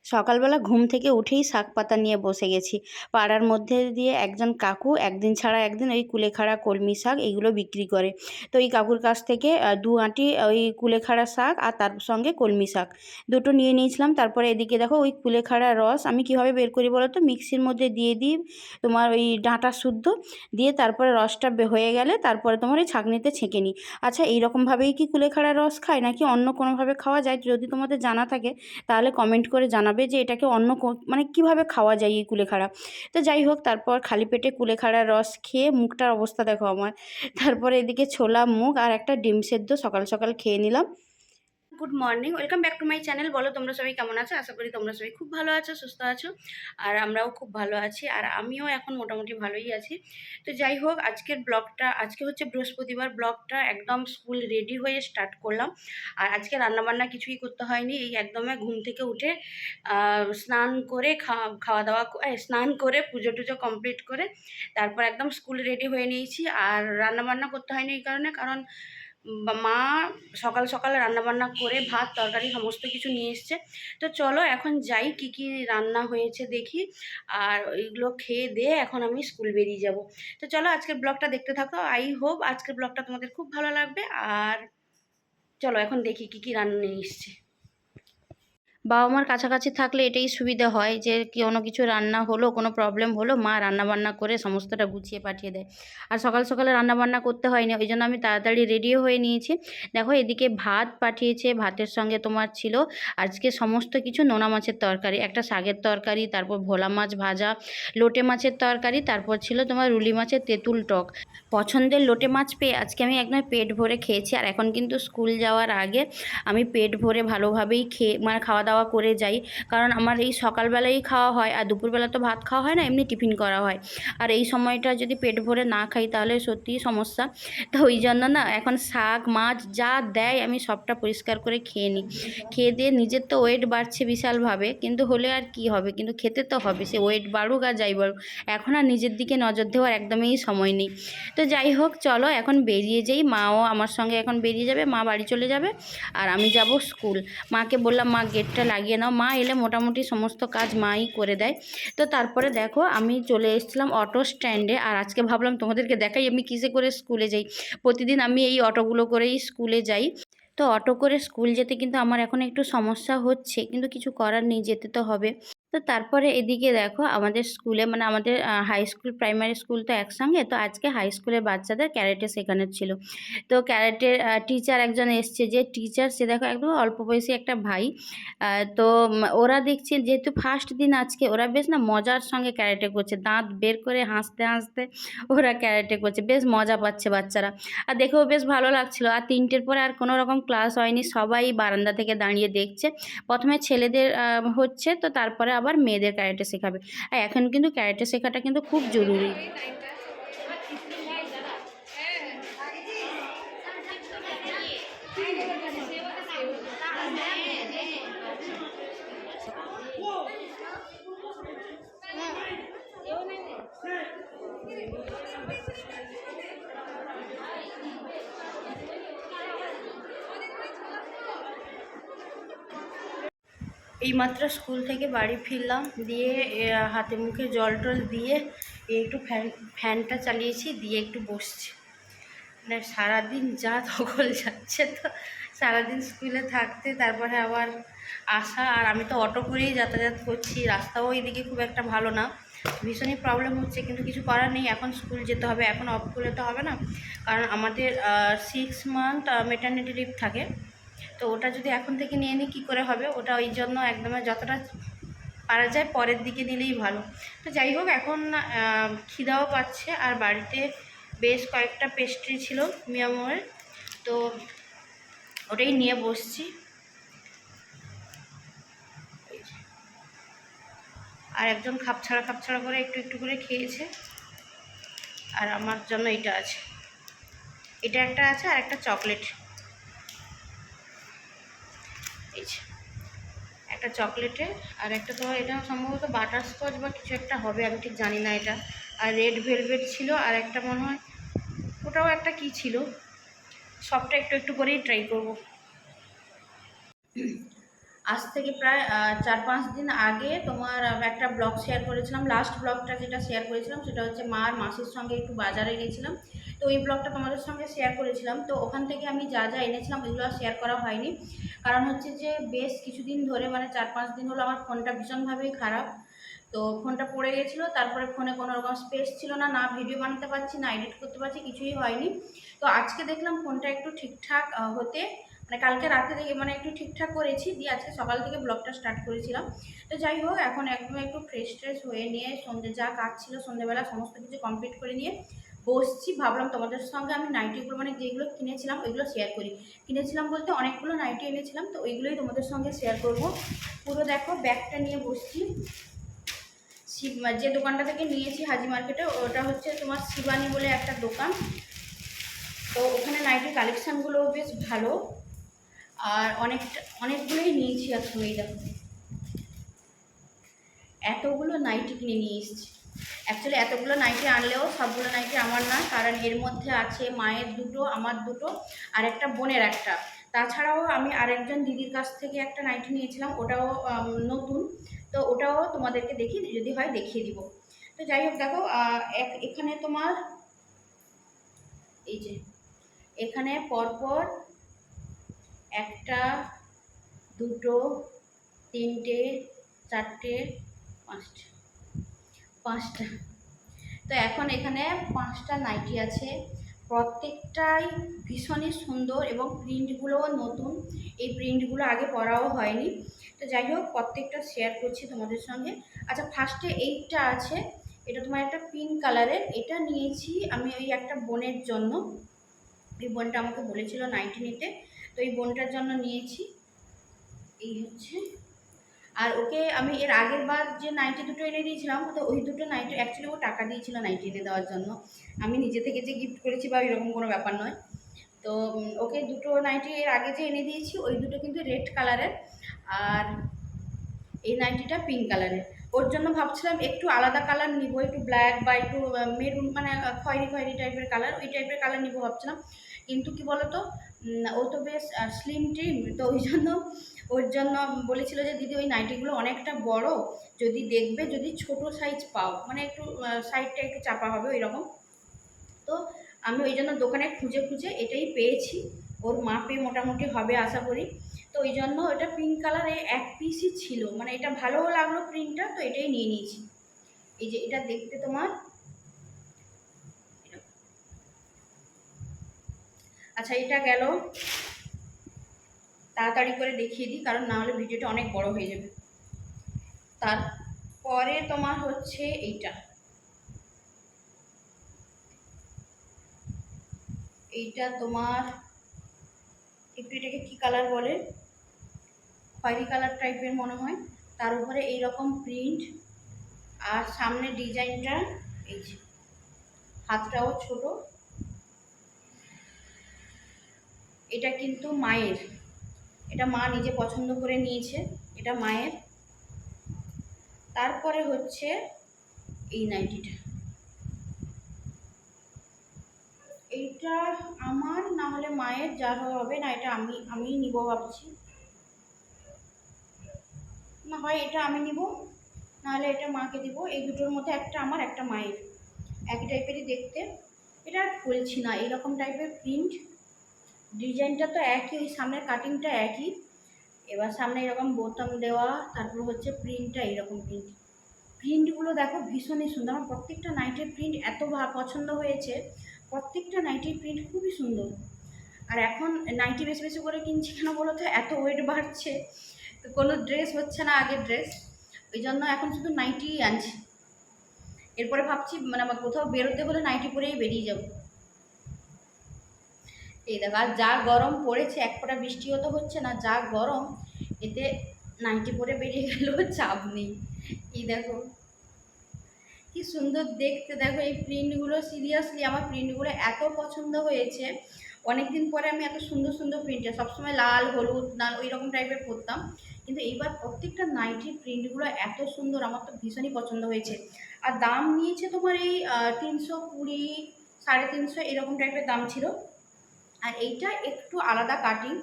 সকালবেলা ঘুম থেকে উঠেই শাক পাতা নিয়ে বসে গেছি। পাড়ার মধ্যে দিয়ে একজন কাকু একদিন ছাড়া একদিন ওই কুলেখাড়া কলমি শাক এগুলো বিক্রি করে। তো এই কাকুর কাছ থেকে ২ আঁটি ওই কুলেখাড়া শাক আর তার সঙ্গে কলমি শাক দুটো নিয়ে নিয়েছিলাম। তারপরে এদিকে দেখো ওই কুলেখাড়ার রস আমি কীভাবে বের করি বলো তো, মিক্সির মধ্যে দিয়ে দিই তোমার ওই ডাঁটা শুদ্ধ দিয়ে, তারপরে রসটা হয়ে গেলে তারপরে তোমার ওই ছাঁকনিতে ছেঁকে নিই। আচ্ছা, এইরকমভাবেই কি কুলেখাড়ার রস খায় নাকি অন্য কোনোভাবে খাওয়া যায়? যদি তোমাদের জানা থাকে তাহলে কমেন্ট করে জানাবে যে এটাকে অন্য মানে কীভাবে খাওয়া যায় এই কুলেখাড়া। তো যাই হোক, তারপর খালি পেটে কুলেখাড়ার রস খেয়ে মুখটার অবস্থা দেখো আমার। তারপরে এদিকে ছোলা মুগ আর একটা ডিম সেদ্ধ সকাল সকাল খেয়ে নিলাম। Good morning, welcome back to my channel. বলো তোমরা সবাই কেমন আছো? আশা করি তোমরা সবাই খুব ভালো আছো, সুস্থ আছো, আর আমরাও খুব ভালো আছি, আর আমিও এখন মোটামুটি ভালোই আছি। তো যাই হোক, আজকের ব্লগটা, আজকে হচ্ছে বৃহস্পতিবার, ব্লগটা একদম স্কুল রেডি হয়ে স্টার্ট করলাম। আর আজকে রান্নাবান্না কিছুই করতে হয়নি, এই একদমই ঘুম থেকে উঠে স্নান করে খাওয়া দাওয়া স্নান করে পুজো টুজো কমপ্লিট করে তারপর একদম স্কুল রেডি হয়ে নিয়েছি। আর রান্নাবান্না করতে হয়নি এই কারণ মা সকাল সকাল রান্নাবান্না করে ভাত তরকারি সমস্ত কিছু নিয়ে এসছে। তো চলো এখন যাই, কি কি রান্না হয়েছে দেখি, আর ওইগুলো খেয়ে দিয়ে এখন আমি স্কুল বেরিয়ে যাব। তো চলো আজকের ব্লগটা দেখতে থাকো, আই হোপ আজকের ব্লগটা তোমাদের খুব ভালো লাগবে। আর চলো এখন দেখি কি কি রান্না নিয়ে এসছে। বাবা মার কাছাকাছি থাকলে এটাই সুবিধা হয় যে কোনো কিছু রান্না হলো, কোনো প্রবলেম হলো, মা রান্নাবান্না করে সমস্তটা গুছিয়ে পাঠিয়ে দেয়। আর সকাল সকালে রান্নাবান্না করতে হয়নি, ওই জন্য আমি তাড়াতাড়ি রেডিও হয়ে নিয়েছি। দেখো এদিকে ভাত পাঠিয়েছে, ভাতের সঙ্গে তোমার ছিল আজকে সমস্ত কিছু নোনা মাছের তরকারি, একটা শাকের তরকারি, তারপর ভোলা মাছ ভাজা, লোটে মাছের তরকারি, তারপর ছিল তোমার রুলি মাছের তেঁতুল টক। পছন্দের লোটে মাছ পেয়ে আজকে আমি একদম পেট ভরে খেয়েছি। আর এখন কিন্তু স্কুল যাওয়ার আগে আমি পেট ভরে ভালোভাবেই মানে খাওয়া দাওয়া করে যাই, কারণ আমার এই সকালবেলাই খাওয়া হয় আর দুপুরবেলা তো ভাত খাওয়া হয় না, এমনি টিফিন করা হয়। আর এই সময়টা যদি পেট ভরে না খাই তাহলে সত্যিই সমস্যা। তো ওই জন্য না এখন শাক মাছ যা দেয় আমি সবটা পরিষ্কার করে খেয়ে নিই। খেয়ে দিয়ে নিজের তো ওয়েট বাড়ছে বিশালভাবে, কিন্তু হলে আর কি হবে, কিন্তু খেতে তো হবে, সে ওয়েট বাড়ুক আর যাই বাড়ুক। এখন আর নিজের দিকে নজর দেওয়ার একদমই সময় নেই। তো যাই হোক চলো এখন বেরিয়ে যাই, মাও আমার সঙ্গে এখন বেরিয়ে যাবে, মা বাড়ি চলে যাবে আর আমি যাব স্কুল। মাকে বললাম মা গেটটা লাগিয়ে নাও, মা এলে মোটামুটি সমস্ত কাজ মাই করে দেয়। তো তারপরে দেখো আমি চলে এসেছিলাম অটো স্ট্যান্ডে, আর আজকে ভাবলাম তোমাদেরকে দেখাই আমি কিসে করে স্কুলে যাই। প্রতিদিন আমি এই অটোগুলো করেই স্কুলে যাই। তো অটো করে স্কুল যেতে কিন্তু আমার এখন একটু সমস্যা হচ্ছে, কিন্তু কিছু করার নেই, যেতে তো হবে। তো তারপরে এদিকে দেখো আমাদের স্কুলে, মানে আমাদের হাই স্কুল প্রাইমারি স্কুল তো একসঙ্গে, তো আজকে হাই স্কুলের বাচ্চাদের ক্যারেটে শেখানো ছিল। তো ক্যারেটের টিচার একজন এসছে, যে টিচার সে দেখো একদম অল্প বয়সী একটা ভাই। তো ওরা দেখছি যেহেতু ফার্স্ট দিন আজকে, ওরা বেশ না মজার সঙ্গে ক্যারেটে করছে, দাঁত বের করে হাসতে হাসতে ওরা ক্যারেটে করছে, বেশ মজা পাচ্ছে বাচ্চারা। আর দেখেও বেশ ভালো লাগছিল। আর 3টের পরে আর কোনো রকম ক্লাস হয়নি, সবাই বারান্দা থেকে দাঁড়িয়ে দেখছে। প্রথমে ছেলেদের হচ্ছে, তো তারপরে আবার মেয়েদের ক্যারেটে শেখাবে। আর এখন কিন্তু ক্যারেটে শেখাটা কিন্তু খুব জরুরি। এইমাত্র স্কুল থেকে বাড়ি ফিরলাম, দিয়ে হাতে মুখে জল টল দিয়ে একটু ফ্যানটা চালিয়েছি, দিয়ে একটু বসছি। মানে সারাদিন যা ধকল যাচ্ছে, তো সারাদিন স্কুলে থাকতে তারপরে আবার আসা, আর আমি তো অটো করেই যাতায়াত করছি, রাস্তাও এইদিকে খুব একটা ভালো না, ভীষণই প্রবলেম হচ্ছে, কিন্তু কিছু করার নেই, এখন স্কুল যেতে হবে, এখন অফ করলে তো হবে না, কারণ আমাদের 6 মান্থ মেটার্নিটি লিভ থাকে। তো ওটা যদি এখন থেকে নিয়ে নিই কী করে হবে, ওটা ওই জন্য একদমই যতটা পারা যায় পরের দিকে নিলেই ভালো। তো যাই হোক, এখন খিদাও পাচ্ছে, আর বাড়িতে বেশ কয়েকটা পেস্ট্রি ছিল মিয়ামোরের, তো ওটাই নিয়ে বসছি। আর একজন খাপছাড়া করে একটু একটু করে খেয়েছে, আর আমার জন্য এটা আছে, এটা একটা আছে, আর একটা চকলেট, এই যে একটা চকলেটে, আর একটা তোমার এটা সম্ভবত বাটারস্কচ বা কিছু একটা হবে, আমি ঠিক জানি না এটা। আর রেড ভেলভেট ছিল, আর একটা মনে হয় ওটাও একটা কি ছিল, সবটা একটু একটু করেই ট্রাই করব। আজ থেকে প্রায় 4-5 দিন আগে তোমার একটা ব্লগ শেয়ার করেছিলাম। লাস্ট ব্লগটা যেটা শেয়ার করেছিলাম সেটা হচ্ছে মা আর মাসির সঙ্গে একটু বাজারে গেছিলাম। তো ওই ব্লগটা তোমাদের সঙ্গে শেয়ার করেছিলাম। তো ওখান থেকে আমি যা যা এনেছিলাম ওইগুলো আর শেয়ার করা হয়নি। কারণ হচ্ছে যে বেশ কিছুদিন ধরে মানে 4-5 দিন হলো আমার ফোনটা ভীষণভাবেই খারাপ। তো ফোনটা পড়ে গেছিলো, তারপরে ফোনে কোনো রকম স্পেস ছিল না, না ভিডিও বানাতে পারছি না এডিট করতে পারছি, কিছুই হয়নি। তো আজকে দেখলাম ফোনটা একটু ঠিকঠাক হতে, মানে কালকে রাতে থেকে মানে একটু ঠিকঠাক করেছি, দিয়ে আজকে সকাল থেকে ব্লগটা স্টার্ট করেছিলাম। তো যাই হোক, এখন একদম একটু ফ্রেশ ট্রেশ হয়ে নিয়ে সন্ধ্যে যা কাজ ছিল সন্ধ্যেবেলা সমস্ত কিছু কমপ্লিট করে নিয়ে বসছি। ভাবলাম তোমাদের সঙ্গে আমি নাইটিগুলো মানে যেগুলো কিনেছিলাম ওইগুলো শেয়ার করি। কিনেছিলাম বলতে অনেকগুলো নাইটি এনেছিলাম, তো ওইগুলোই তোমাদের সঙ্গে শেয়ার করব। পুরো দেখো ব্যাগটা নিয়ে বসছি। যে দোকানটা থেকে নিয়েছি হাজি মার্কেটে, ওটা হচ্ছে তোমার শিবানী বলে একটা দোকান। তো ওখানে নাইটির কালেকশানগুলোও বেশ ভালো, আর অনেকগুলোই নিয়েছি আসলে। এই দেখো এতগুলো নাইটি কিনে নিয়ে এসেছি। অ্যাকচুয়ালি এতগুলো নাইটি আনলেও সবগুলো নাইটি আমার না, কারণ এর মধ্যে আছে মায়ের দুটো, আমার দুটো, আর একটা বোনের একটা। তাছাড়াও আমি আরেকজন দিদির কাছ থেকে একটা নাইটি নিয়েছিলাম, ওটাও নতুন। তো ওটাও তোমাদেরকে যদি হয় দেখিয়ে দিব। তো যাই হোক দেখো, এখানে তোমার এই যে এখানে পরপর একটা, দুটো, তিনটে, চারটে, পাঁচটা। তো এখন এখানে 5টা নাইটি আছে, প্রত্যেকটাই ভীষণই সুন্দর এবং প্রিন্টগুলোও নতুন। এই প্রিন্টগুলো আগে পরাও হয়নি। তো যাই হোক, প্রত্যেকটা শেয়ার করছি তোমাদের সঙ্গে। আচ্ছা, ফার্স্টে এইটা আছে, এটা তোমার একটা পিঙ্ক কালারের। এটা নিয়েছি আমি ওই একটা বোনের জন্য। এই বোনটা আমাকে বলেছিল নাইটি নিতে, তো এই বোনটার জন্য নিয়েছি। এই হচ্ছে, আর ওকে আমি এর আগের বার যে নাইটি দুটো এনে দিয়েছিলাম, তো ওই দুটো নাইটি অ্যাকচুয়ালি ও টাকা দিয়েছিল নাইটি এনে দেওয়ার জন্য। আমি নিজে থেকে যে গিফট করেছি বা এরকম কোনো ব্যাপার নয়। তো ওকে দুটো নাইটি এর আগে যে এনে দিয়েছি ওই দুটো কিন্তু রেড কালারের, আর এই নাইটিটা পিঙ্ক কালারের। ওর জন্য ভাবছিলাম একটু আলাদা কালার নিব, একটু ব্ল্যাক বা একটু মেরুন, মানে খয়েরি খয়েরি টাইপের কালার, ওই টাইপের কালার নিব ভাবছিলাম। কিন্তু কি বলতো, ও তো বেশ স্লিম ট্রিম, তো ওই জন্য ওর জন্য বলেছিল যে দিদি ওই নাইটিগুলো অনেকটা বড়, যদি ছোট সাইজ পাও, মানে একটু সাইডটা একটু চাপা হবে ওই রকম। তো আমি ওই জন্য দোকানে খুঁজে খুঁজে এটাই পেয়েছি, ওর মাপে মোটামুটি হবে আশা করি। তো ওই জন্য এটা পিঙ্ক কালার এক পিসই ছিল, মানে এটা ভালোও লাগলো প্রিন্টটা, তো এটাই নিয়ে নিয়েছি। এই যে এটা দেখতে তোমার, আচ্ছা এটা গেল, তাড়াতাড়ি করে দেখিয়ে দিই কারণ না হলে ভিডিওটা অনেক বড় হয়ে যাবে। তারপরে তোমার হচ্ছে এইটা, এইটা তোমার একটু, এটাকে কী কালার বলে, খয়েরি কালার টাইপের মনে হয়, তার উপরে এইরকম প্রিন্ট, আর সামনে ডিজাইনটা এই যে, হাতটাও ছোট। এটা কিন্তু মায়ের, এটা মা নিজে পছন্দ করে নিয়েছে, এটা মায়ের। তারপরে হচ্ছে এই নাইটিটা, এইটা আমার না হলে মায়ের, যা হবে না, এটা আমি নিব ভাবছি। না হয় এটা আমি নিব, নাহলে এটা মাকে দিব। এই দুটোর মধ্যে একটা আমার, একটা মায়ের, একই টাইপেরই দেখতে। এটা আর খুলছি না, এইরকম টাইপের প্রিন্ট, ডিজাইনটা তো একই, ওই সামনের কাটিংটা একই। এবার সামনে এরকম বোতাম দেওয়া, তারপর হচ্ছে প্রিন্টটা এইরকম প্রিন্টগুলো দেখো ভীষণই সুন্দর। আমার প্রত্যেকটা নাইটের প্রিন্ট এত পছন্দ হয়েছে, প্রত্যেকটা নাইটির প্রিন্ট খুবই সুন্দর। আর এখন নাইটি বেশি বেশি করে কিনছি কেন বলো তো, এত ওয়েট বাড়ছে, তো কোনো ড্রেস হচ্ছে না আগের ড্রেস, ওই জন্য এখন শুধু নাইটিই আনছি। এরপরে ভাবছি মানে আমার কোথাও বেরোতে হলে নাইটি পরেই বেরিয়ে যাব। এই দেখো, আর যা গরম পড়েছে, এক ফোঁটা বৃষ্টিও তো হচ্ছে না, যা গরম, এতে নাইটি পরে বেরিয়ে গেলেও চাপ নেই। এই দেখো কি সুন্দর দেখতে, দেখো এই প্রিন্টগুলো, সিরিয়াসলি আমার প্রিন্টগুলো এত পছন্দ হয়েছে। অনেকদিন পরে আমি এত সুন্দর সুন্দর প্রিন্টে, সবসময় লাল হলুদ লাল ওই রকম টাইপের পরতাম, কিন্তু এইবার প্রত্যেকটা নাইটির প্রিন্টগুলো এত সুন্দর, আমার তো ভীষণই পছন্দ হয়েছে। আর দাম নিয়েছে তোমার এই 320, 350 এরকম টাইপের দাম ছিল। আর এইটা একটু আলাদা কাটিং,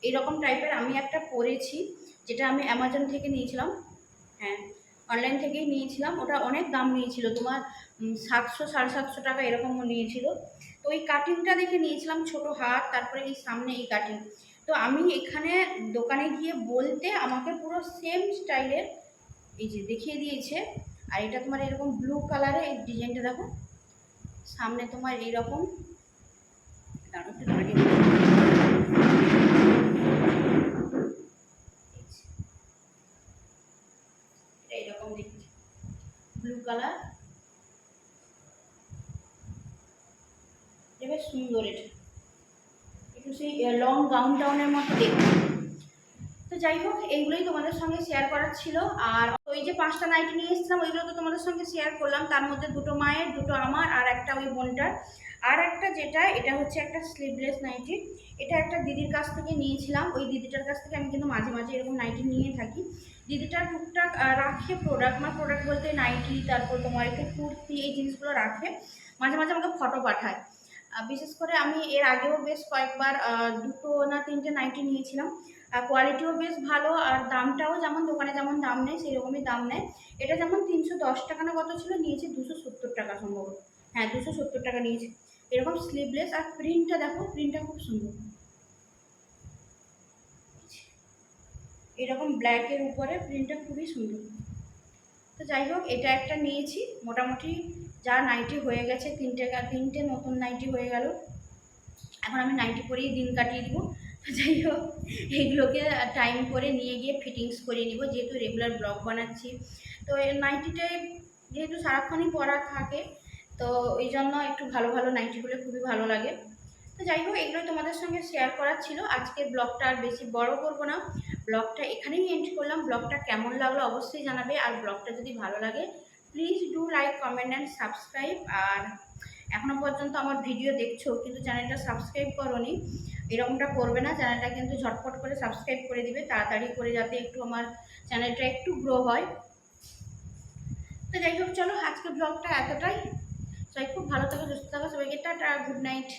এরকম টাইপের আমি একটা পরেছি, যেটা আমি অ্যামাজন থেকে নিয়েছিলাম। হ্যাঁ, অনলাইন থেকেই নিয়েছিলাম। ওটা অনেক দাম নিয়েছিল, তোমার 700 750 টাকা এরকম নিয়েছিল। তো ওই কাটিংটা দেখে নিয়েছিলাম, ছোট হাত, তারপরে এই সামনে এই কাটিং। তো আমি এখানে দোকানে গিয়ে বলতে আমাকে পুরো সেম স্টাইলের এই যে দেখিয়ে দিয়েছে। আর এটা তোমার এরকম ব্লু কালারে, এই ডিজাইনটা দেখো, সামনে তোমার এইরকম, দাঁড়াও একটু দাঁড়িয়ে এইরকম দেখছি, ব্লু কালার, এটা বেশ সুন্দর। এটা একটু সেই লং গাউন টাউনের মতো দেখতে। তো যাই হোক, এইগুলোই তোমাদের সঙ্গে শেয়ার করার ছিল। আর ওই যে 5টা নাইটি নিয়ে এসেছিলাম, ওইগুলো তো তোমাদের সঙ্গে শেয়ার করলাম। তার মধ্যে 2টো মায়ের, 2টো আমার, আর একটা ওই বোনটার। আর একটা যেটা, এটা হচ্ছে একটা স্লিভলেস নাইটি। এটা একটা দিদির কাছ থেকে নিয়েছিলাম। ওই দিদিটার কাছ থেকে আমি কিন্তু মাঝে মাঝে এরকম নাইটি নিয়ে থাকি। দিদিটা টুকটাক রাখে প্রোডাক্ট, মানে প্রোডাক্ট বলতে নাইটি, তারপর তোমার একটু কুর্তি, এই জিনিসগুলো রাখে। মাঝে মাঝে আমাকে ফটো পাঠায়। বিশেষ করে আমি এর আগেও বেশ কয়েকবার 2টো না 3টে নাইটি নিয়েছিলাম। কোয়ালিটিও বেশ ভালো, আর দামটাও যেমন দোকানে যেমন দাম নেয় সেই রকমই দাম নেয়। এটা যেমন 310 টাকা না কত ছিল, নিয়েছে 270 টাকা সম্ভবত। হ্যাঁ, 270 টাকা নিয়েছে। এরকম স্লিভলেস, আর প্রিন্টটা দেখো, প্রিন্টটা খুব সুন্দর, এরকম ব্ল্যাকের উপরে প্রিন্টটা খুবই সুন্দর। তো যাই হোক, এটা একটা নিয়েছি। মোটামুটি যা নাইটি হয়ে গেছে, 3টে নতুন নাইটি হয়ে গেল। এখন আমি নাইটি পরেই দিন কাটিয়ে দিব। তো যাই হোক, এইগুলোকে টাইম করে নিয়ে গিয়ে ফিটিংস করে নিব, যেহেতু রেগুলার ব্লগ বানাচ্ছি। তো এই নাইটিটাই যেহেতু সারাক্ষণই পরা থাকে, তো এই জন্য একটু ভালো ভালো নাইটিগুলো খুবই ভালো লাগে। তো যাই হোক, এগুলো তোমাদের সঙ্গে শেয়ার করার ছিল। আজকের ব্লগটা আর বেশি বড় করবো না, ব্লগটা এখানেই এন্ড করলাম। ব্লগটা কেমন লাগলো অবশ্যই জানাবে, আর ব্লগটা যদি ভালো লাগে please do like, comment and subscribe. আর এখনও পর্যন্ত আমার ভিডিও দেখছো কিন্তু চ্যানেলটা সাবস্ক্রাইব করোনি, এরকমটা করবে না। চ্যানেলটা কিন্তু ঝটপট করে সাবস্ক্রাইব করে দিবে, তাড়াতাড়ি করে, যাতে একটু আমার চ্যানেলটা একটু গ্রো হয়। তো যাই হোক, চলো আজকে ব্লগটা এতটাই। সবাই খুব ভালো থাকো, সুস্থ থাকো, সবাইকে টাটা, গুড নাইট।